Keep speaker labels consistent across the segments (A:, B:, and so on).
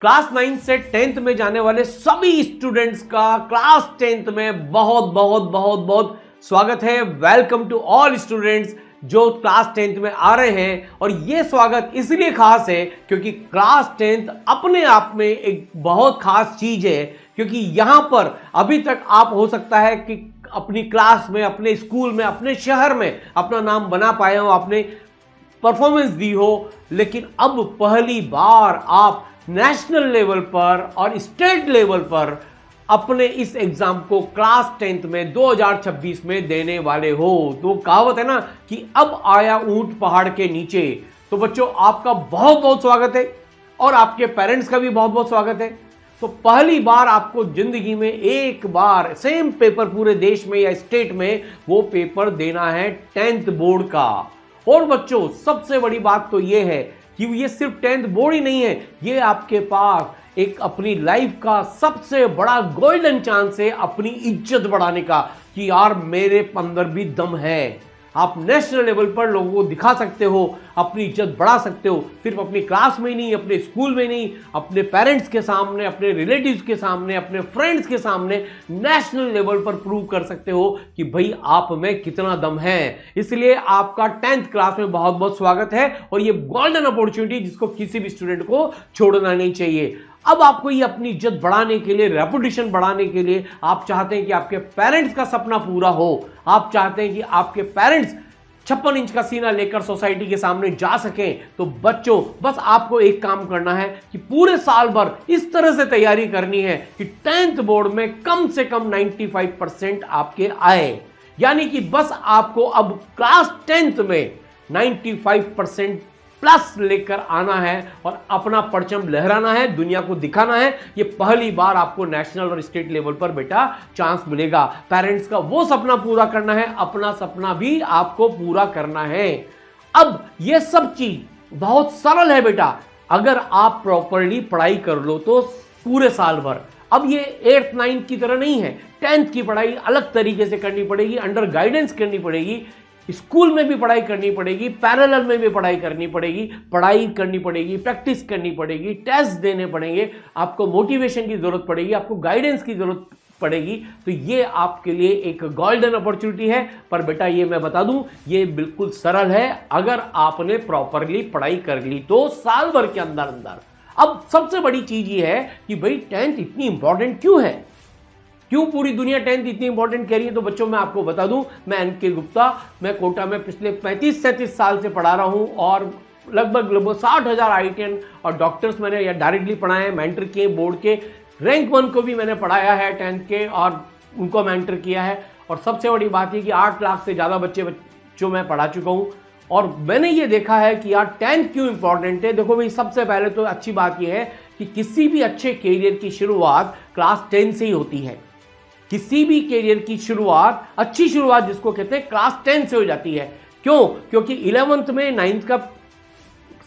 A: Class 9 से 10th में जाने वाले सभी स्टूडेंट्स का क्लास 10th में बहुत बहुत बहुत बहुत स्वागत है। वेलकम टू ऑल स्टूडेंट्स जो क्लास 10th में आ रहे हैं। और ये स्वागत इसलिए खास है क्योंकि क्लास 10th अपने आप में एक बहुत खास चीज है, क्योंकि यहां पर अभी तक आप हो सकता है कि अपनी क्लास में, अपने स्कूल में, अपने शहर में अपना नाम बना पाए हो, आपने परफॉर्मेंस दी हो, लेकिन अब पहली बार आप नेशनल लेवल पर और स्टेट लेवल पर अपने इस एग्जाम को क्लास 10th में 2026 में देने वाले हो। तो कहावत है ना कि अब आया ऊंट पहाड़ के नीचे। तो बच्चों, आपका बहुत बहुत स्वागत है और आपके पेरेंट्स का भी बहुत बहुत स्वागत है। तो पहली बार आपको जिंदगी में एक बार सेम पेपर पूरे देश में या स्टेट में वो पेपर देना है 10th बोर्ड का। और बच्चों, सबसे बड़ी बात तो ये है कि ये सिर्फ 10th बोर्ड ही नहीं है, ये आपके पास एक अपनी लाइफ का सबसे बड़ा गोल्डन चांस है अपनी इज्जत बढ़ाने का, कि यार मेरे अंदर भी दम है। आप नेशनल लेवल पर लोगों को दिखा सकते हो, अपनी इज्जत बढ़ा सकते हो, सिर्फ अपनी क्लास में ही नहीं, अपने स्कूल में नहीं, अपने पेरेंट्स के सामने, अपने रिलेटिव्स के सामने, अपने फ्रेंड्स के सामने नेशनल लेवल पर प्रूव कर सकते हो कि भाई आप में कितना दम है। इसलिए आपका 10th क्लास में बहुत बहुत स्वागत है और ये गोल्डन अपॉर्चुनिटी जिसको किसी भी स्टूडेंट को छोड़ना नहीं चाहिए। अब आपको ये अपनी इज्जत बढ़ाने के लिए, रेपुटेशन बढ़ाने के लिए, आप चाहते हैं कि आपके पेरेंट्स का सपना पूरा हो, आप चाहते हैं कि आपके पेरेंट्स 56 इंच का सीना लेकर सोसाइटी के सामने जा सकें, तो बच्चों बस आपको एक काम करना है कि पूरे साल भर इस तरह से तैयारी करनी है कि 10th बोर्ड में कम से कम 95% आपके आए। यानी कि बस आपको अब क्लास 10th में 95% प्लस लेकर आना है और अपना परचम लहराना है, दुनिया को दिखाना है। ये पहली बार आपको नेशनल और स्टेट लेवल पर बेटा चांस मिलेगा। पेरेंट्स का वो सपना पूरा करना है, अपना सपना भी आपको पूरा करना है। अब ये सब चीज बहुत सरल है बेटा, अगर आप प्रॉपरली पढ़ाई कर लो तो पूरे साल भर। अब ये 8th 9th की तरह नहीं है, 10th की पढ़ाई अलग तरीके से करनी पड़ेगी, अंडर गाइडेंस करनी पड़ेगी, स्कूल में भी पढ़ाई करनी पड़ेगी, पैरेलल में भी पढ़ाई करनी पड़ेगी, प्रैक्टिस करनी पड़ेगी, टेस्ट देने पड़ेंगे, आपको मोटिवेशन की जरूरत पड़ेगी, आपको गाइडेंस की जरूरत पड़ेगी। तो ये आपके लिए एक गोल्डन अपॉर्चुनिटी है। पर बेटा ये मैं बता दूं, ये बिल्कुल सरल है अगर आपने प्रॉपरली पढ़ाई कर ली तो साल भर के अंदर अंदर। अब सबसे बड़ी चीज ये है कि भाई 10th इतनी इंपॉर्टेंट क्यों है, क्यों पूरी दुनिया 10th इतनी इंपॉर्टेंट कह रही है। तो बच्चों मैं आपको बता दूं, मैं एनके गुप्ता, मैं कोटा में पिछले 35-37 साल से पढ़ा रहा हूं और लगभग 60,000 IITian और डॉक्टर्स मैंने या डायरेक्टली पढ़ाए हैं, मेंटर किए, बोर्ड के रैंक 1 को भी मैंने पढ़ाया है 10th के और उनको मेंटर किया है। और सबसे बड़ी बात है कि 8 लाख से ज़्यादा बच्चे जो मैं पढ़ा चुका हूँ। और मैंने ये देखा है कि यार 10th क्यों इंपॉर्टेंट है। देखो भाई, सबसे पहले तो अच्छी बात यह है कि किसी भी अच्छे कैरियर की शुरुआत क्लास 10 से ही होती है। किसी भी कैरियर की शुरुआत, अच्छी शुरुआत जिसको कहते हैं, क्लास 10 से हो जाती है। क्यों? क्योंकि 11th में 9th का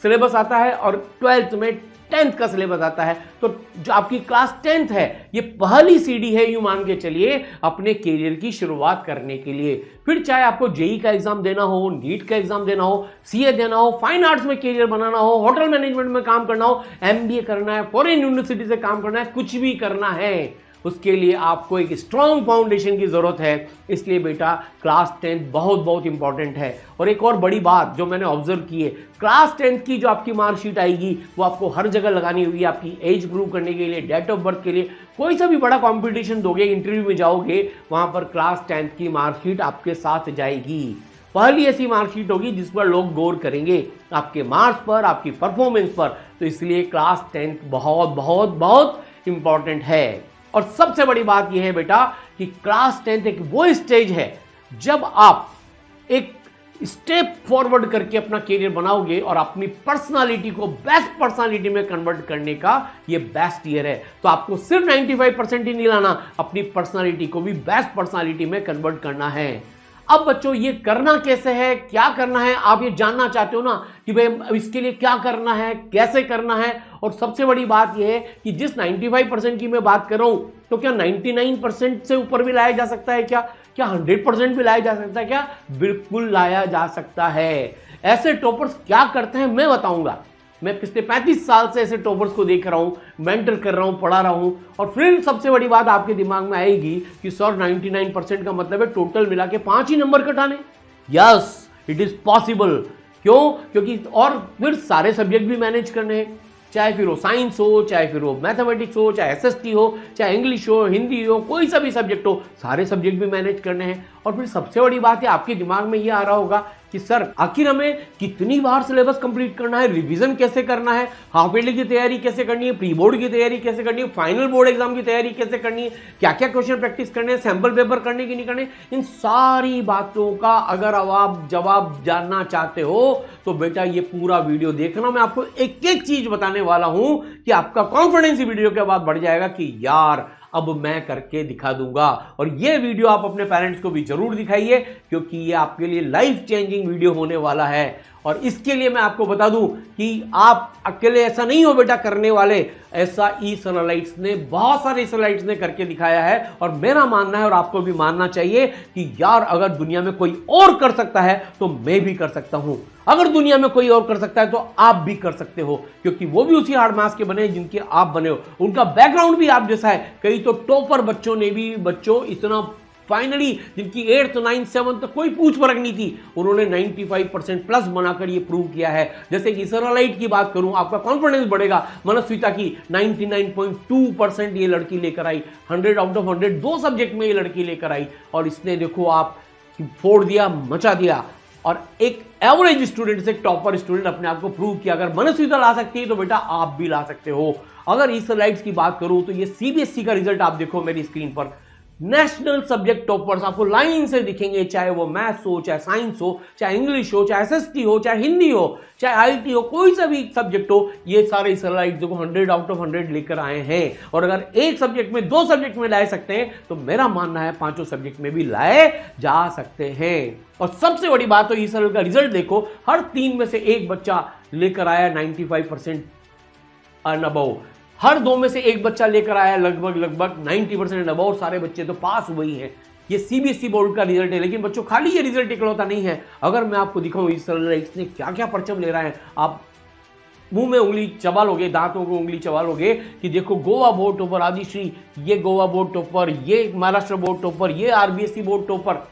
A: सिलेबस आता है और 12th में 10th का सिलेबस आता है। तो जो आपकी क्लास 10th है, ये पहली सीढ़ी है, यूं मान के चलिए, अपने कैरियर की शुरुआत करने के लिए। फिर चाहे आपको जेई का एग्जाम देना हो, नीट का एग्जाम देना हो, सीए देना हो, फाइन आर्ट्स में कैरियर बनाना हो, होटल मैनेजमेंट में काम करना हो, एमबीए करना है, फॉरेन यूनिवर्सिटी से काम करना है, कुछ भी करना है, उसके लिए आपको एक स्ट्रॉन्ग फाउंडेशन की जरूरत है। इसलिए बेटा क्लास 10th बहुत बहुत इंपॉर्टेंट है। और एक और बड़ी बात जो मैंने ऑब्जर्व की है, क्लास 10th की जो आपकी मार्कशीट आएगी वो आपको हर जगह लगानी होगी, आपकी एज प्रूव करने के लिए, डेट ऑफ बर्थ के लिए। कोई सा भी बड़ा कॉम्पिटिशन दोगे, इंटरव्यू में जाओगे, वहां पर क्लास 10th की मार्कशीट आपके साथ जाएगी। पहली ऐसी मार्कशीट होगी जिस पर लोग गौर करेंगे, आपके मार्क्स पर, आपकी परफॉर्मेंस पर। तो इसलिए क्लास 10th बहुत बहुत बहुत इंपॉर्टेंट है। और सबसे बड़ी बात यह है बेटा कि क्लास 10th एक वो स्टेज है जब आप एक स्टेप फॉरवर्ड करके अपना करियर बनाओगे और अपनी पर्सनालिटी को बेस्ट पर्सनालिटी में कन्वर्ट करने का ये बेस्ट ईयर है। तो आपको सिर्फ 95% ही नहीं लाना, अपनी पर्सनालिटी को भी बेस्ट पर्सनालिटी में कन्वर्ट करना है। अब बच्चों ये करना कैसे है, क्या करना है, आप ये जानना चाहते हो ना कि भाई इसके लिए क्या करना है, कैसे करना है। और सबसे बड़ी बात यह है कि जिस 95% की मैं बात कर रहा हूं, तो क्या 99% से ऊपर भी लाया जा सकता है? क्या 100% भी लाया जा सकता है? क्या बिल्कुल लाया जा सकता है। ऐसे टॉपर्स क्या करते हैं मैं बताऊंगा। मैं पिछले 35 साल से ऐसे टॉपर्स को देख रहा हूँ, मेंटर कर रहा हूँ, पढ़ा रहा हूँ। और फिर सबसे बड़ी बात आपके दिमाग में आएगी कि सर 99% का मतलब है टोटल मिला के 5 ही नंबर कटाने। Yes, it is possible. क्यों? क्योंकि और फिर सारे सब्जेक्ट भी मैनेज करने हैं, चाहे फिर वो साइंस हो, चाहे फिर वो मैथमेटिक्स हो, चाहे एसएसटी हो, चाहे इंग्लिश हो, हिंदी हो, कोई सा भी सब्जेक्ट हो, सारे सब्जेक्ट भी मैनेज करने हैं। और फिर सबसे बड़ी बात है आपके दिमाग में ये आ रहा होगा कि सर आखिर हमें कितनी बार सिलेबस कंप्लीट करना है, रिवीजन कैसे करना है, हाफ ईयरली की तैयारी कैसे करनी है, प्री बोर्ड की तैयारी कैसे करनी है, फाइनल बोर्ड एग्जाम की तैयारी कैसे करनी है, क्या क्या क्वेश्चन प्रैक्टिस करने हैं, सैंपल पेपर करने की नहीं करने। इन सारी बातों का अगर आप जवाब जानना चाहते हो तो बेटा ये पूरा वीडियो देखना। मैं आपको एक एक चीज बताने वाला हूं कि आपका कॉन्फिडेंस वीडियो के बाद बढ़ जाएगा कि यार अब मैं करके दिखा दूंगा। और ये वीडियो आप अपने पेरेंट्स को भी जरूर दिखाइए, क्योंकि ये आपके लिए लाइफ चेंजिंग वीडियो होने वाला है। और इसके लिए मैं आपको बता दूं कि आप अकेले ऐसा नहीं हो बेटा करने वाले, ऐसा इसराइलिट्स ने, बहुत सारे इसराइलिट्स ने करके दिखाया है। और मेरा मानना है और आपको भी मानना चाहिए कि यार अगर दुनिया में कोई और कर सकता है तो मैं भी कर सकता हूं। अगर दुनिया में कोई और कर सकता है तो आप भी कर सकते हो, क्योंकि वो भी उसी हार्ड मास के बने जिनके आप बने हो, उनका बैकग्राउंड भी आप जैसा है। कई तो टॉपर बच्चों ने भी, बच्चों इतना फाइनली जिनकी 8th 9th 7th तक कोई पूछ फर्क नहीं थी, उन्होंने 95% प्लस बनाकर ये प्रूव किया है। जैसे कि इसराइलाइट की बात करूं, आपका कॉन्फिडेंस बढ़ेगा। मनस्विता की 99.2% ये लड़की लेकर आई, 100 आउट ऑफ 100 2 सब्जेक्ट में ये लड़की लेकर आई, और इसने देखो आप फोड़ दिया, मचा दिया। और एक एवरेज स्टूडेंट से टॉपर स्टूडेंट अपने आप को प्रूव किया। अगर मनस्विता ला सकती है तो बेटा आप भी ला सकते हो। अगर इसराइलाइट्स की बात करूं तो ये सीबीएसई का रिजल्ट आप देखो मेरी स्क्रीन पर, नेशनल सब्जेक्ट टॉपर्स आपको लाइन से दिखेंगे, चाहे वो मैथ्स हो, चाहे साइंस हो, चाहे इंग्लिश हो, चाहे एसएसटी हो, चाहे हिंदी हो, चाहे आईटी हो, कोई सा भी सब्जेक्ट हो, ये सारे इसराइलाइट्स देखो 100 आउट ऑफ 100 लेकर आए हैं। और अगर एक सब्जेक्ट में, 2 सब्जेक्ट में लाए सकते हैं तो मेरा मानना है 5 सब्जेक्ट में भी लाए जा सकते हैं। और सबसे बड़ी बात तो इसराइल का रिजल्ट देखो, हर 3 में से एक बच्चा लेकर आया 95% एंड अबव, हर 2 में से एक बच्चा लेकर आया लगभग 90% अबव, और सारे बच्चे तो पास हुए ही हैं। ये सीबीएसई बोर्ड का रिजल्ट है। लेकिन बच्चों खाली ये रिजल्ट इकलौता नहीं है। अगर मैं आपको दिखाऊं इसने क्या क्या परचम ले रहा है, आप मुंह में उंगली चबा लोगे, दांतों को उंगली चबा लोगे कि देखो गोवा बोर्ड टॉपर आदिश्री, ये गोवा बोर्ड टॉपर, ये महाराष्ट्र बोर्ड टॉपर, ये आरबीएसई बोर्ड टॉपर,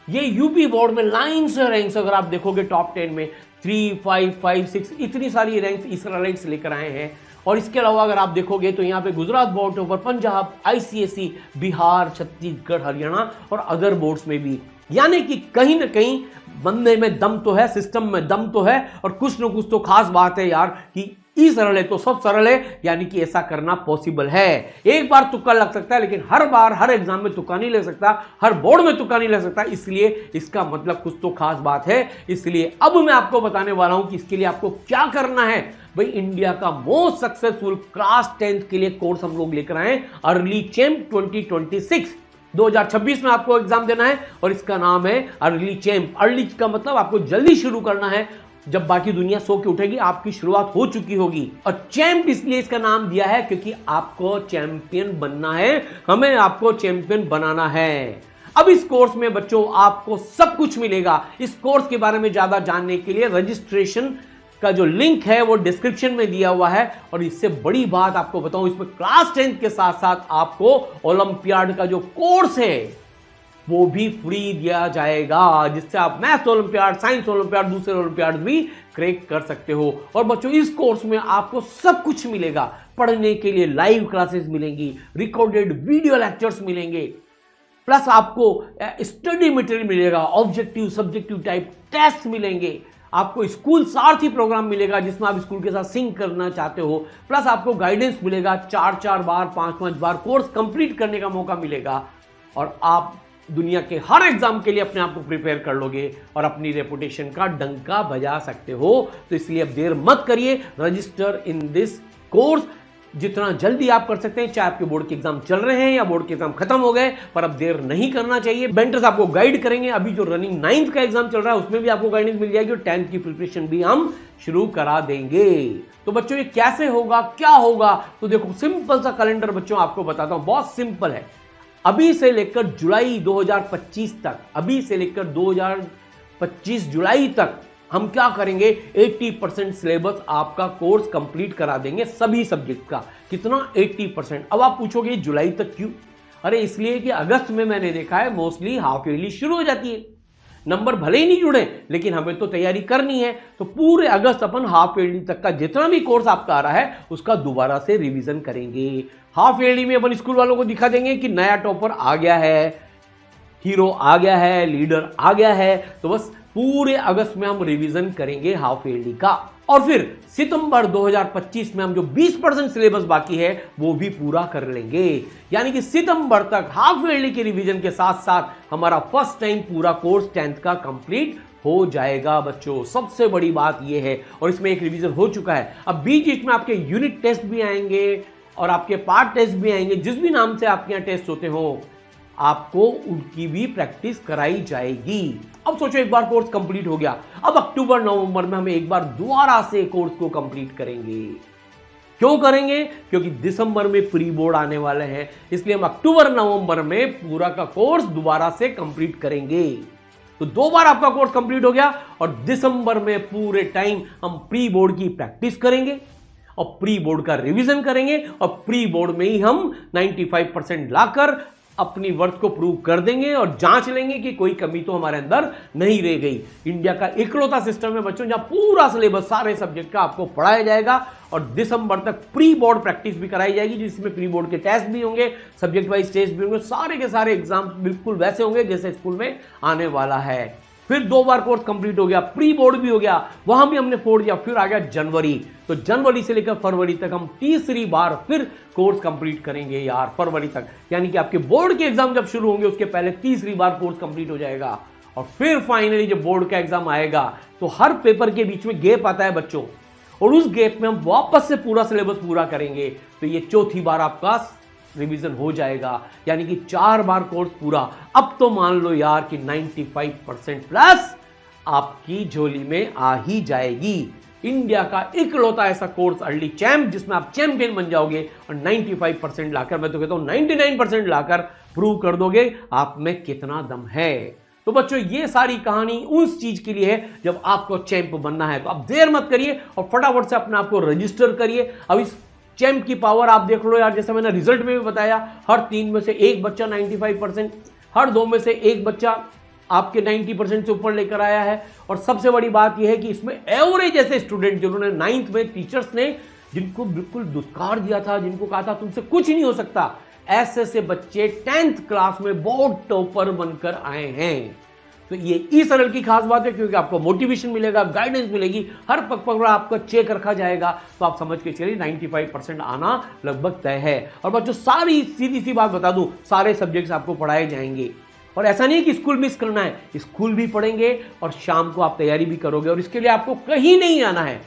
A: ये यूपी बोर्ड में लाइन से रैंक्स अगर आप देखोगे टॉप 10 में 3, 5, 5, 6 इतनी सारी रैंक्स इसराइलाइट्स लेकर आए हैं। और इसके अलावा अगर आप देखोगे तो यहाँ पे Gujarat board topper, Punjab, ICSE, Bihar, Chhattisgarh, Haryana और अदर बोर्ड्स में भी। यानी कि कहीं ना कहीं बंदे में दम तो है, सिस्टम में दम तो है, और कुछ न कुछ तो खास बात है यार कि ई सरल है तो सब सरल है, यानी कि ऐसा करना पॉसिबल है। एक बार तुक्का लग सकता है, लेकिन हर बार हर एग्जाम में तुक्का नहीं ले सकता, हर बोर्ड में तुक्का नहीं ले सकता, इसलिए इसका मतलब कुछ तो खास बात है। इसलिए अब मैं आपको बताने वाला हूं कि इसके लिए आपको क्या करना है। भाई इंडिया का मोस्ट सक्सेसफुल क्लास 10th के लिए कोर्स हम लोग लेकर आए, अर्ली चैंप 2026। 2026 में आपको एग्जाम देना है और इसका नाम है अर्ली चैंप। अर्ली का मतलब आपको जल्दी शुरू करना है, जब बाकी दुनिया सो के उठेगी आपकी शुरुआत हो चुकी होगी। और चैंप इसलिए इसका नाम दिया है क्योंकि आपको चैंपियन बनना है, हमें आपको चैंपियन बनाना है। अब इस कोर्स में बच्चों आपको सब कुछ मिलेगा। इस कोर्स के बारे में ज्यादा जानने के लिए रजिस्ट्रेशन का जो लिंक है वो डिस्क्रिप्शन में दिया हुआ है। और इससे बड़ी बात आपको बताऊं, इसमें क्लास 10th के साथ साथ आपको ओलंपियाड का जो कोर्स है वो भी फ्री दिया जाएगा, जिससे आप मैथ्स ओलंपियाड, साइंस ओलंपियाड, दूसरे ओलंपियाड भी क्रैक कर सकते हो। और बच्चों इस कोर्स में आपको सब कुछ मिलेगा। पढ़ने के लिए लाइव क्लासेस मिलेंगी, रिकॉर्डेड वीडियो लेक्चर्स मिलेंगे, प्लस आपको स्टडी मटेरियल मिलेगा, ऑब्जेक्टिव सब्जेक्टिव टाइप टेस्ट मिलेंगे, आपको स्कूल सारथी प्रोग्राम मिलेगा जिसमें आप स्कूल के साथ सिंक करना चाहते हो, प्लस आपको गाइडेंस मिलेगा, 4-4 बार 5-5 बार कोर्स कंप्लीट करने का मौका मिलेगा, और आप दुनिया के हर एग्जाम के लिए अपने आप को प्रिपेयर कर लोगे और अपनी रेपुटेशन का डंका बजा सकते हो। तो इसलिए अब देर मत करिए, रजिस्टर इन दिस कोर्स जितना जल्दी आप कर सकते हैं, चाहे आपके बोर्ड के एग्जाम चल रहे हैं या बोर्ड के एग्जाम खत्म हो गए, पर अब देर नहीं करना चाहिए। बेंटर्स आपको गाइड करेंगे। अभी जो रनिंग 9th का एग्जाम चल रहा है उसमें भी आपको गाइडेंस मिल जाएगी और 10th की प्रिपरेशन भी हम शुरू करा देंगे। तो बच्चों ये कैसे होगा, क्या होगा, तो देखो सिंपल सा कैलेंडर बच्चों आपको बताता हूं, बहुत सिंपल है। अभी से लेकर जुलाई 2025 तक, अभी से लेकर 2025 जुलाई तक हम क्या करेंगे, 80% सिलेबस आपका कोर्स कंप्लीट करा देंगे सभी सब्जेक्ट का। कितना? 80%। अब आप पूछोगे जुलाई तक क्यों? अरे इसलिए कि अगस्त में मैंने देखा है मोस्टली हाफ ईयरली शुरू हो जाती है। नंबर भले ही नहीं जुड़े लेकिन हमें तो तैयारी करनी है, तो पूरे अगस्त अपन हाफ ईयरली तक का जितना भी कोर्स आपका आ रहा है उसका दोबारा से रिवीजन करेंगे। हाफ ईयरली में अपन स्कूल वालों को दिखा देंगे कि नया टॉपर आ गया है, हीरो आ गया है, लीडर आ गया है। तो बस पूरे अगस्त में हम रिवीजन करेंगे हाफ ईयरली का, और फिर सितंबर 2025 में हम जो 20% सिलेबस बाकी है वो भी पूरा कर लेंगे। यानी कि सितंबर तक हाफ ईयरली के रिवीजन के साथ साथ हमारा फर्स्ट टाइम पूरा कोर्स 10th का कंप्लीट हो जाएगा बच्चों। सबसे बड़ी बात ये है, और इसमें एक रिवीजन हो चुका है। अब बीच में आपके यूनिट टेस्ट भी आएंगे और आपके पार्ट टेस्ट भी आएंगे। जिस भी नाम से आपके यहाँ टेस्ट होते हो आपको उनकी भी प्रैक्टिस कराई जाएगी। अब सोचो एक बार कोर्स कंप्लीट हो गया, अब अक्टूबर नवंबर में हम एक बार दोबारा से कोर्स को कंप्लीट करेंगे। क्यों करेंगे? क्योंकि दिसंबर में प्री बोर्ड आने वाले हैं, इसलिए हम अक्टूबर नवंबर में पूरा का कोर्स दोबारा से कंप्लीट करेंगे। तो 2 बार आपका कोर्स कंप्लीट हो गया और दिसंबर में पूरे टाइम हम प्री बोर्ड की प्रैक्टिस करेंगे और प्री बोर्ड का रिवीजन करेंगे और प्री बोर्ड में ही हम 95% लाकर अपनी वर्थ को प्रूव कर देंगे और जांच लेंगे कि कोई कमी तो हमारे अंदर नहीं रह गई। इंडिया का इकलौता सिस्टम है बच्चों जहां पूरा सिलेबस सारे सब्जेक्ट का आपको पढ़ाया जाएगा और दिसंबर तक प्री बोर्ड प्रैक्टिस भी कराई जाएगी, जिसमें प्री बोर्ड के टेस्ट भी होंगे, सब्जेक्ट वाइज टेस्ट भी होंगे, सारे के सारे एग्जाम बिल्कुल वैसे होंगे जैसे स्कूल में आने वाला है। फिर 2 बार कोर्स कंप्लीट हो गया, प्री बोर्ड भी हो गया, वहां भी हमने फोड़ दिया। फिर आ गया जनवरी, तो जनवरी से लेकर फरवरी तक हम तीसरी बार फिर कोर्स कंप्लीट करेंगे यार, फरवरी तक। यानी कि आपके बोर्ड के एग्जाम जब शुरू होंगे उसके पहले तीसरी बार कोर्स कंप्लीट हो जाएगा। और फिर फाइनली जब बोर्ड का एग्जाम आएगा तो हर पेपर के बीच में गैप आता है बच्चों, और उस गैप में हम वापस से पूरा सिलेबस पूरा करेंगे। तो ये चौथी बार आपका रिवीजन हो जाएगा, यानी कि 4 बार कोर्स पूरा। अब तो मान लो यार कि 95% प्लस आपकी झोली में आ ही जाएगी। इंडिया का इकलौता ऐसा कोर्स अर्ली चैंप जिसमें आप चैंपियन बन जाओगे और 95% लाकर, मैं तो कहता हूं 99% लाकर प्रूव कर दोगे आप में कितना दम है। तो बच्चों ये सारी कहानी उस चीज के लिए है जब आपको चैंप बनना है। तो आप देर मत करिए और फटाफट से अपने आप को रजिस्टर करिए। अब इस चैंप की पावर आप देख लो यार, जैसा मैंने रिजल्ट में भी बताया, हर 3 में से 1 बच्चा 95%, हर 2 में से 1 बच्चा आपके 90% से ऊपर लेकर आया है। और सबसे बड़ी बात यह है कि इसमें एवरेज ऐसे स्टूडेंट जिन्होंने 9th में टीचर्स ने जिनको बिल्कुल दुत्कार दिया था, जिनको कहा था तुमसे कुछ नहीं हो सकता, ऐसे बच्चे 10th क्लास में बोर्ड टॉपर बनकर आए हैं। तो ये ई सरल की खास बात है क्योंकि आपको मोटिवेशन मिलेगा, गाइडेंस मिलेगी, हर पग आपका चेक रखा जाएगा। तो आप समझ के चलिए 95% आना लगभग तय है। और बच्चों सारी सीधी सी बात बता दूं, सारे सब्जेक्ट्स आपको पढ़ाए जाएंगे और ऐसा नहीं है कि स्कूल मिस करना है, स्कूल भी पढ़ेंगे और शाम को आप तैयारी भी करोगे। और इसके लिए आपको कहीं नहीं आना है,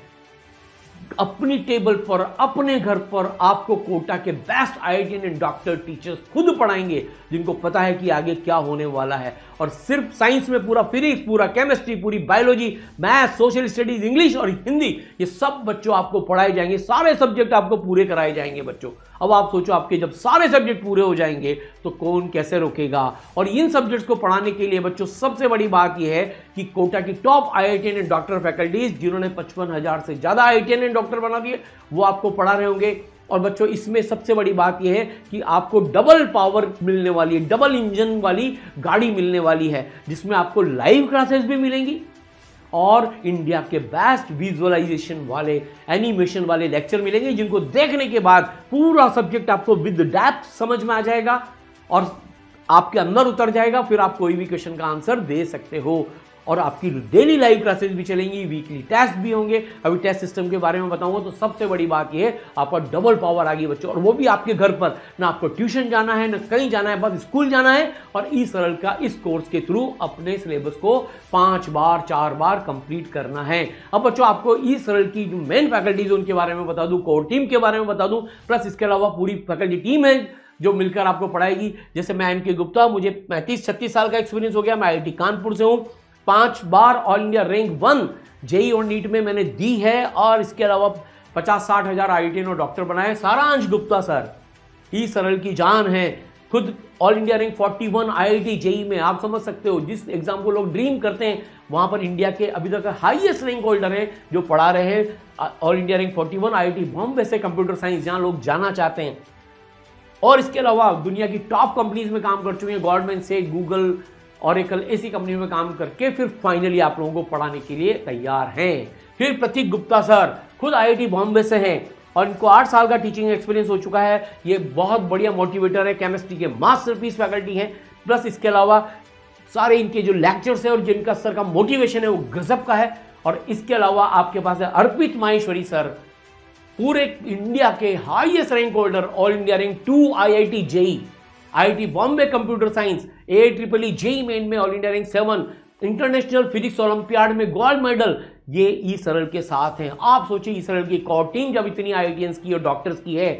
A: अपनी टेबल पर अपने घर पर आपको कोटा के best IITian and doctor teachers खुद पढ़ाएंगे जिनको पता है कि आगे क्या होने वाला है। और सिर्फ साइंस में पूरा फिजिक्स, पूरा केमिस्ट्री, पूरी biology, math, social studies, English और हिंदी, ये सब बच्चों आपको पढ़ाए जाएंगे, सारे सब्जेक्ट आपको पूरे कराए जाएंगे बच्चों। अब आप सोचो आपके जब सारे सब्जेक्ट पूरे हो जाएंगे तो कौन कैसे रोकेगा। और इन सब्जेक्ट्स को पढ़ाने के लिए बच्चों सबसे बड़ी बात यह है कि कोटा की top IITian and doctor faculties जिन्होंने 55,000 से ज्यादा आईआईटीएन एंड डॉक्टर बना दिए वो आपको पढ़ा रहे होंगे। और बच्चों इसमें सबसे बड़ी बात यह है कि आपको डबल पावर मिलने वाली है, डबल इंजन वाली गाड़ी मिलने वाली है, जिसमें आपको लाइव क्लासेस भी मिलेंगी और इंडिया के बेस्ट विजुअलाइजेशन वाले, एनिमेशन वाले लेक्चर मिलेंगे जिनको देखने के बाद पूरा सब्जेक्ट आपको विद डेप्थ समझ में आ जाएगा और आपके अंदर उतर जाएगा। फिर आप कोई भी क्वेश्चन का आंसर दे सकते हो। और आपकी डेली लाइव क्लासेस भी चलेंगी, वीकली टेस्ट भी होंगे। अभी टेस्ट सिस्टम के बारे में बताऊंगा। तो सबसे बड़ी बात यह है आपका डबल पावर आ गई बच्चों, और वो भी आपके घर पर। ना आपको ट्यूशन जाना है, ना कहीं जाना है, बस स्कूल जाना है और ई सरल का इस कोर्स के थ्रू अपने सिलेबस को 5 बार 4 बार कंप्लीट करना है। अब बच्चों आपको ई सरल की जो मेन फैकल्टीज उनके बारे में बता दूं, कोर टीम के बारे में बता दूं, प्लस इसके अलावा पूरी फैकल्टी टीम है जो मिलकर आपको पढ़ाएगी। जैसे मैं एनके गुप्ता, मुझे 35-36 साल का एक्सपीरियंस हो गया, मैं आईआईटी कानपुर से हूं, 5 बार ऑल इंडिया रैंक 1 जेई और नीट में मैंने दी है और इसके अलावा 50-60 हजार आईआईटीएन और डॉक्टर बनाए। सारांश गुप्ता सर ई सरल की जान है, खुद all India rank 41 IIT JEE में, आप समझ सकते हो जिस एग्जाम को लोग ड्रीम करते हैं, वहां पर इंडिया के अभी तक हाईएस्ट रैंक होल्डर हैं जो पढ़ा रहे हैं all India rank 41 IIT Bombay से कंप्यूटर साइंस, जहां लोग जाना चाहते हैं। और इसके अलावा दुनिया की टॉप कंपनीज में काम कर चुके हैं, गवर्नमेंट से, गूगल, ऑरेकल, ऐसी कंपनी में काम करके फिर फाइनली आप लोगों को पढ़ाने के लिए तैयार हैं। फिर प्रतीक गुप्ता सर खुद IIT बॉम्बे से हैं और इनको 8 साल का टीचिंग एक्सपीरियंस हो चुका है। ये बहुत बढ़िया मोटिवेटर है, केमिस्ट्री के मास्टरपीस फैकल्टी हैं। प्लस इसके अलावा सारे इनके जो लेक्चर्स है और जिनका सर का मोटिवेशन है वो गजब का है। और इसके अलावा आपके पास है अर्पित माहेश्वरी सर, पूरे इंडिया के highest rank holder, all India rank 2 IIT JEE, IIT Bombay computer science, AIEEE JEE main में all India rank 7, international physics olympiad में गोल्ड मेडल, ये ई सरल के साथ हैं। आप सोचिए ई सरल की कोर टीम जब इतनी IITians की और डॉक्टर्स की है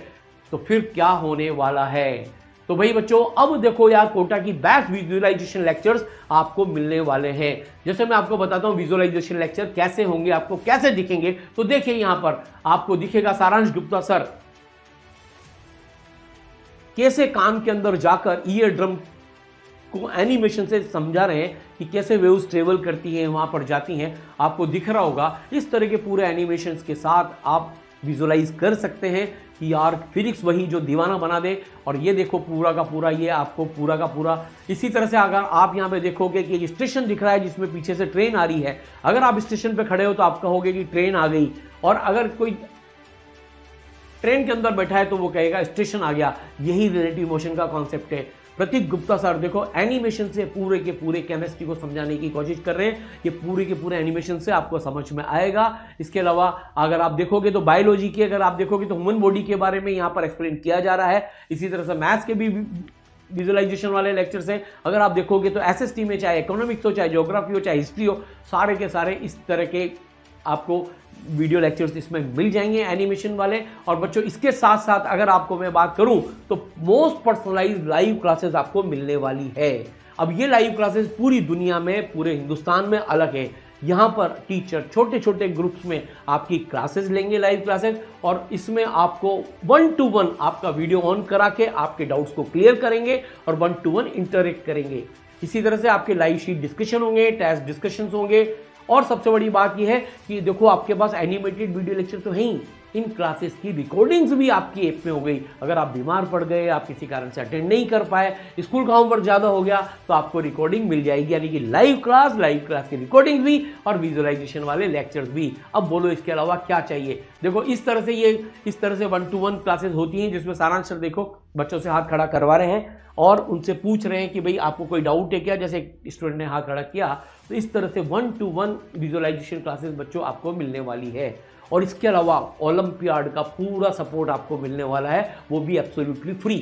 A: तो फिर क्या होने वाला है। तो भाई बच्चों, अब देखो यार, कोटा की बेस्ट विजुअलाइजेशन लेक्चर्स आपको मिलने वाले हैं। जैसे मैं आपको बताता हूं विजुअलाइजेशन लेक्चर कैसे होंगे, आपको कैसे दिखेंगे। तो देखिए यहां पर आपको दिखेगा सारांश गुप्ता सर कैसे कान के अंदर जाकर ईयर ड्रम को एनिमेशन से समझा रहे हैं कि कैसे वेव्स ट्रेवल करती हैं, वहां पर जाती हैं। आपको दिख रहा होगा इस तरह के पूरे एनिमेशंस के साथ आप विजुअलाइज कर सकते हैं कि यार फिजिक्स वही जो दीवाना बना दे। और ये देखो पूरा का पूरा, ये आपको पूरा का पूरा इसी तरह से, अगर आप यहाँ पे देखोगे कि स्टेशन दिख रहा है जिसमें पीछे से ट्रेन आ रही है, अगर आप स्टेशन पे खड़े हो तो आप कहोगे कि ट्रेन आ गई, और अगर कोई ट्रेन के अंदर बैठा है तो वो कहेगा स्टेशन आ गया। यही रिलेटिव मोशन का कॉन्सेप्ट है। प्रतीक गुप्ता सर देखो एनिमेशन से पूरे के पूरे केमिस्ट्री को समझाने की कोशिश कर रहे हैं। ये पूरे के पूरे एनिमेशन से आपको समझ में आएगा। इसके अलावा अगर आप देखोगे तो बायोलॉजी की, अगर आप देखोगे तो ह्यूमन बॉडी के बारे में यहाँ पर एक्सप्लेन किया जा रहा है। इसी तरह से मैथ्स के भी विजुअलाइजेशन वाले लेक्चर्स हैं। अगर आप देखोगे तो SST में चाहे इकोनॉमिक्स हो, चाहे ज्योग्राफी हो, चाहे हिस्ट्री हो, सारे के सारे इस तरह के आपको वीडियो लेक्चर्स इसमें मिल जाएंगे एनिमेशन वाले। और बच्चों इसके साथ साथ अगर आपको मैं बात करूं तो मोस्ट पर्सनलाइज्ड लाइव क्लासेस आपको मिलने वाली है। अब ये लाइव क्लासेस पूरी दुनिया में, पूरे हिंदुस्तान में अलग है। यहां पर टीचर छोटे छोटे ग्रुप्स में आपकी क्लासेस लेंगे, लाइव क्लासेस, और इसमें आपको 1 to 1 आपका वीडियो ऑन करा के आपके डाउट्स को क्लियर करेंगे और 1 to 1 इंटरेक्ट करेंगे। इसी तरह से आपके लाइव शीट डिस्कशन होंगे, टेस्ट डिस्कशन होंगे। और सबसे बड़ी बात यह है कि देखो आपके पास एनिमेटेड वीडियो लेक्चर तो है ही, इन क्लासेस की रिकॉर्डिंग्स भी आपकी ऐप में हो गई। अगर आप बीमार पड़ गए, आप किसी कारण से अटेंड नहीं कर पाए, स्कूल का होमवर्क ज़्यादा हो गया, तो आपको रिकॉर्डिंग मिल जाएगी, यानी कि लाइव क्लास की रिकॉर्डिंग भी और विजुअलाइजेशन वाले लेक्चर्स भी। अब बोलो इसके अलावा क्या चाहिए। देखो इस तरह से 1 to 1 क्लासेस होती हैं जिसमें सारांश सर देखो बच्चों से हाथ खड़ा करवा रहे हैं और उनसे पूछ रहे हैं कि भाई आपको कोई डाउट है क्या, जैसे स्टूडेंट ने हाथ खड़ा किया। तो इस तरह से 1 to 1 विजुअलाइजेशन क्लासेस बच्चों आपको मिलने वाली है। और इसके अलावा ओलंपियाड का पूरा सपोर्ट आपको मिलने वाला है, वो भी एब्सोल्युटली फ्री।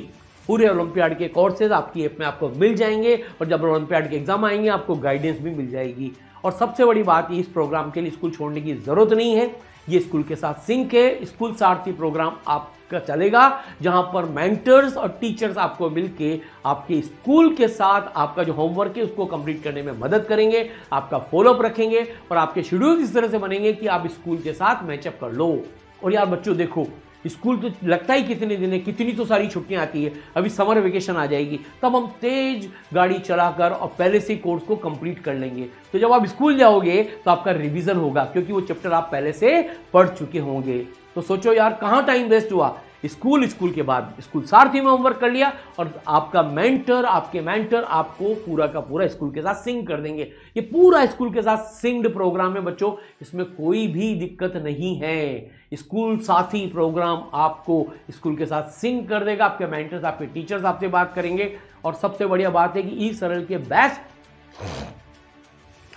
A: पूरे ओलंपियाड के कोर्सेज आपकी ऐप में आपको मिल जाएंगे और जब ओलंपियाड के एग्जाम आएंगे आपको गाइडेंस भी मिल जाएगी। और सबसे बड़ी बात, इस प्रोग्राम के लिए स्कूल छोड़ने की जरूरत नहीं है, ये स्कूल के साथ सिंक है। स्कूल सारथी प्रोग्राम आपका चलेगा जहां पर मेंटर्स और टीचर्स आपको मिलके आपके स्कूल के साथ आपका जो होमवर्क है उसको कंप्लीट करने में मदद करेंगे, आपका फॉलोअप रखेंगे और आपके शेड्यूल इस तरह से बनेंगे कि आप स्कूल के साथ मैचअप कर लो। और यार बच्चों देखो, स्कूल तो लगता ही कितने दिन है, कितनी तो सारी छुट्टियां आती है। अभी समर वेकेशन आ जाएगी, तब हम तेज गाड़ी चलाकर और पहले से कोर्स को कंप्लीट कर लेंगे। तो जब आप स्कूल जाओगे तो आपका रिवीजन होगा, क्योंकि वो चैप्टर आप पहले से पढ़ चुके होंगे। तो सोचो यार, कहाँ टाइम वेस्ट हुआ। स्कूल के बाद स्कूल सारथी में होमवर्क कर लिया और आपके मेंटर आपको पूरा का पूरा स्कूल के साथ सिंक कर देंगे। ये पूरा स्कूल के साथ सिंक्ड प्रोग्राम है बच्चों, इसमें कोई भी दिक्कत नहीं है। स्कूल साथी प्रोग्राम आपको स्कूल के साथ सिंक कर देगा, आपके मेंटर्स, आपके टीचर्स आपसे बात करेंगे। और सबसे बढ़िया बात है कि ई सरल के बेस्ट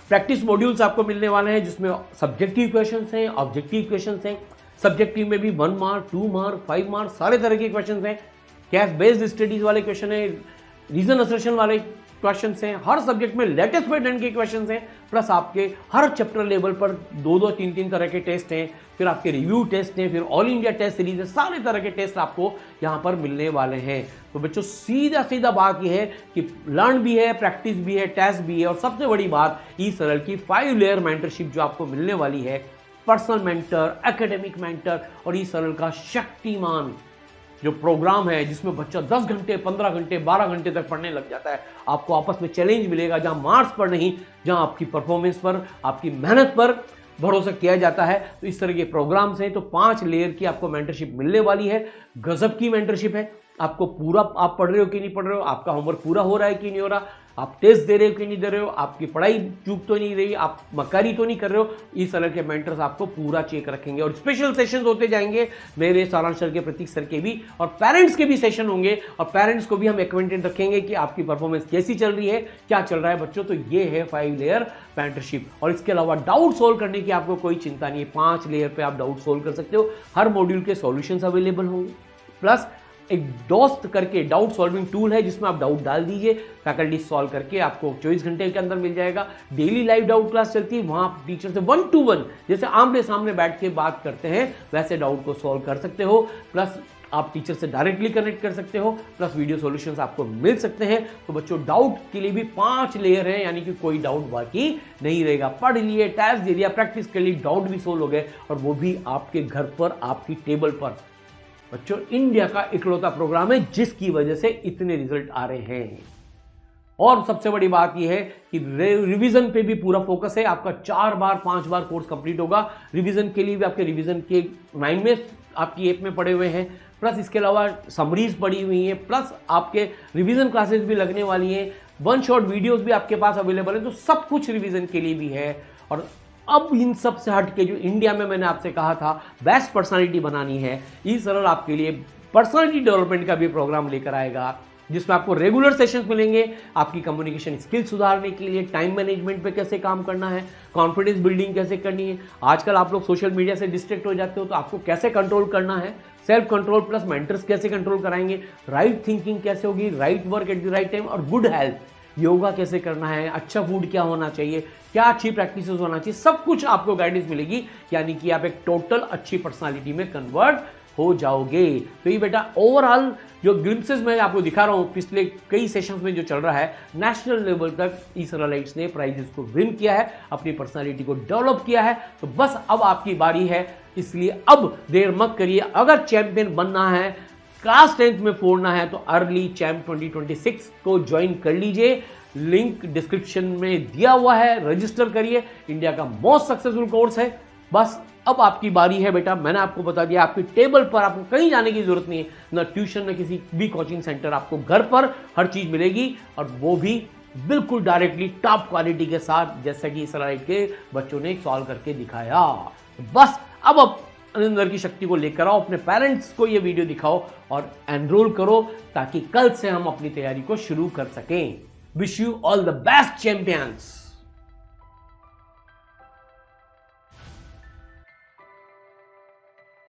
A: प्रैक्टिस मॉड्यूल्स आपको मिलने वाले हैं, जिसमें सब्जेक्टिव क्वेश्चंस हैं, ऑब्जेक्टिव क्वेश्चंस हैं। सब्जेक्टिव में भी 1 मार्क, 2 मार्क, 5 मार्क, सारे तरह के क्वेश्चंस हैं। कैश बेस्ड स्टडीज वाले क्वेश्चन है, रीजन असर्शन वाले क्वेश्चंस हैं, हर सब्जेक्ट में लेटेस्ट पैटर्न के क्वेश्चंस हैं। प्लस आपके हर चैप्टर लेवल पर 2-2, 3-3 तरह के टेस्ट हैं, फिर आपके रिव्यू टेस्ट हैं, फिर ऑल इंडिया टेस्ट सीरीज है, सारे तरह के टेस्ट आपको यहाँ पर मिलने वाले हैं। तो बच्चों सीधा बात यह है कि लर्न भी है, प्रैक्टिस भी है, टेस्ट भी है, और सबसे बड़ी बात ई सरल की 5 लेयर मेंटरशिप जो आपको मिलने वाली है, पर्सनल मेंटर, एकेडमिक मेंटर और ई सरल का शक्तिमान जो प्रोग्राम है जिसमें बच्चा 10 घंटे 15 घंटे 12 घंटे तक पढ़ने लग जाता है, आपको आपस में चैलेंज मिलेगा जहां मार्क्स पर नहीं, जहां आपकी परफॉर्मेंस पर, आपकी मेहनत पर भरोसा किया जाता है। तो इस तरह के प्रोग्राम्स हैं। तो 5 लेयर की आपको मेंटरशिप मिलने वाली है। गजब की मेंटरशिप है। आपको पूरा, आप पढ़ रहे हो कि नहीं पढ़ रहे हो, आपका होमवर्क पूरा हो रहा है कि नहीं हो रहा, आप टेस्ट दे रहे हो कि नहीं दे रहे हो, आपकी पढ़ाई चूक तो नहीं रही, आप मक्कारी तो नहीं कर रहे हो, इस तरह के मेंटर्स आपको पूरा चेक रखेंगे। और स्पेशल सेशंस होते जाएंगे मेरे, सारांश सर के, प्रतीक सर के भी, और पेरेंट्स के भी सेशन होंगे। और पेरेंट्स को भी हम एक्वेंटेड रखेंगे कि आपकी परफॉर्मेंस कैसी चल रही है, क्या चल रहा है बच्चों। तो ये है 5 लेयर मेंटरशिप। और इसके अलावा डाउट सोल्व करने की आपको कोई चिंता नहीं है। 5 लेयर पे आप डाउट सोल्व कर सकते हो। हर मॉड्यूल के सॉल्यूशंस अवेलेबल होंगे। प्लस एक दोस्त करके डाउट सॉल्विंग टूल है जिसमें आप डाउट डाल दीजिए, फैकल्टी सॉल्व करके आपको 24 घंटे के अंदर मिल जाएगा। डेली लाइव डाउट क्लास चलती है, वहां टीचर से 1 to 1 जैसे आमने सामने बैठ के बात करते हैं वैसे डाउट को सॉल्व कर सकते हो। प्लस आप टीचर से डायरेक्टली कनेक्ट कर सकते हो। प्लस वीडियो सॉल्यूशंस आपको मिल सकते हैं। तो बच्चों डाउट के लिए भी 5 लेयर है, यानी कि कोई डाउट बाकी नहीं रहेगा। पढ़ लिए, टेस्ट दे दिया, प्रैक्टिस कर ली, डाउट भी सोल्व हो गए, और वो भी आपके घर पर, आपकी टेबल पर। बच्चों इंडिया का इकलौता प्रोग्राम है जिसकी वजह से इतने रिजल्ट आ रहे हैं। और सबसे बड़ी बात यह है कि रिवीजन पे भी पूरा फोकस है। आपका 4 बार 5 बार कोर्स कंप्लीट होगा। रिवीजन के लिए भी आपके रिवीजन के 9 में आपकी ऐप में पड़े हुए हैं। प्लस इसके अलावा समरीज पड़ी हुई हैं। प्लस आपके रिवीजन क्लासेस भी लगने वाली हैं। 1 शॉट वीडियोस भी आपके पास अवेलेबल है। तो सब कुछ रिवीजन के लिए भी है। और अब इन सब से हट के जो इंडिया में मैंने आपसे कहा था बेस्ट पर्सनालिटी बनानी है, ई सरल आपके लिए पर्सनालिटी डेवलपमेंट का भी प्रोग्राम लेकर आएगा, जिसमें आपको रेगुलर सेशंस मिलेंगे आपकी कम्युनिकेशन स्किल सुधारने के लिए, टाइम मैनेजमेंट पे कैसे काम करना है, कॉन्फिडेंस बिल्डिंग कैसे करनी है। आजकल आप लोग सोशल मीडिया से डिस्ट्रैक्ट हो जाते हो, तो आपको कैसे कंट्रोल करना है, सेल्फ कंट्रोल प्लस मेंटर्स कैसे कंट्रोल कराएंगे, राइट थिंकिंग कैसे होगी, right work at the right time, और गुड हेल्थ, योगा कैसे करना है, अच्छा फूड क्या होना चाहिए, क्या अच्छी प्रैक्टिस होना चाहिए, सब कुछ आपको गाइडेंस मिलेगी। यानी कि आप एक टोटल अच्छी पर्सनालिटी में कन्वर्ट हो जाओगे। तो ये बेटा ओवरऑल जो ग्लिम्पसेस मैं आपको दिखा रहा हूं पिछले कई सेशंस में जो चल रहा है, नेशनल लेवल तक इसराइलाइट्स ने प्राइजेस को विन किया है, अपनी पर्सनालिटी को डेवलप किया है। तो बस अब आपकी बारी है, इसलिए अब देर मत करिए। अगर चैंपियन बनना है, क्लास 10th में फोड़ना है, तो अर्ली चैंप 2026 को ज्वाइन कर लीजिए। लिंक डिस्क्रिप्शन में दिया हुआ है, रजिस्टर करिए। इंडिया का मोस्ट सक्सेसफुल कोर्स है। बस अब आपकी बारी है बेटा। मैंने आपको बता दिया, आपकी टेबल पर आपको कहीं जाने की जरूरत नहीं है, ना ट्यूशन, ना किसी भी कोचिंग सेंटर, आपको घर पर हर चीज मिलेगी, और वो भी बिल्कुल डायरेक्टली टॉप क्वालिटी के साथ, जैसा कि इसराइल के बच्चों ने सॉल्व करके दिखाया। बस अब अंदर की शक्ति को लेकर आओ, अपने पेरेंट्स को ये वीडियो दिखाओ और एनरोल करो, ताकि कल से हम अपनी तैयारी को शुरू कर सकें। Wish you all the best champions.